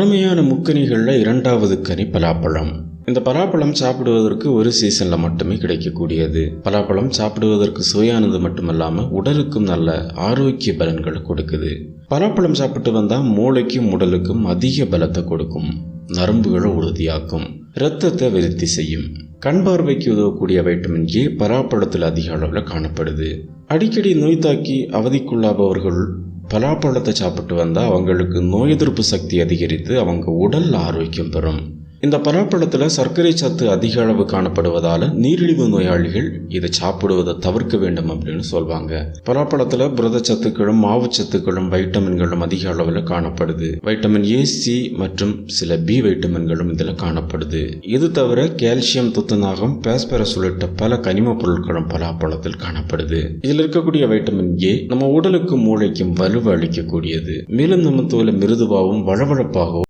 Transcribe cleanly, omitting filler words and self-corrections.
அருமையான முக்கனிகளில் இரண்டாவது கனி பலாப்பழம். இந்த பலாப்பழம் சாப்பிடுவதற்கு ஒரு சீசனில் மட்டுமே கிடைக்கக்கூடியது. பலாப்பழம் சாப்பிடுவதற்கு சுவையானது மட்டுமல்லாமல் உடலுக்கும் நல்ல ஆரோக்கிய பலன்களை கொடுக்குது. பலாப்பழம் சாப்பிட்டு வந்தால் மூளைக்கும் உடலுக்கும் அதிக பலத்தை கொடுக்கும், நரம்புகளை உறுதியாக்கும், இரத்தத்தை விருத்தி செய்யும். கண் பார்வைக்கு உதவக்கூடிய வைட்டமின் ஏ பலாப்பழத்தில் அதிக அளவில் காணப்படுது. அடிக்கடி நோய் தாக்கி அவதிக்குள்ளாபவர்கள் பலாப்பழத்தை சாப்பிட்டு வந்தால் அவங்களுக்கு நோய் எதிர்ப்பு சக்தி அதிகரித்து அவங்க உடல் ஆரோக்கியம் பெறும். இந்த பலாப்பழத்தில் சர்க்கரை சத்து அதிக அளவு காணப்படுவதால் நீரிழிவு நோயாளிகள் இதை சாப்பிடுவதை தவிர்க்க வேண்டும் அப்படின்னு சொல்வாங்க. பலாப்பழத்தில் புரதச்சத்துக்களும் மாவுச்சத்துக்களும் வைட்டமின்களும் அதிக அளவில் காணப்படுது. வைட்டமின் ஏ, சி மற்றும் சில பி வைட்டமின்களும் இதில் காணப்படுது. இது தவிர கால்சியம், துத்தநாகம், பாஸ்பரஸ் உள்ளிட்ட பல கனிம பொருட்களும் பலாப்பழத்தில் காணப்படுது. இதில் இருக்கக்கூடிய வைட்டமின் ஏ நம்ம உடலுக்கும் மூளைக்கும் வலுவை அளிக்கக்கூடியது. மேலும் நம்ம தோலை மிருதுவாகவும் வழவழப்பாகவும்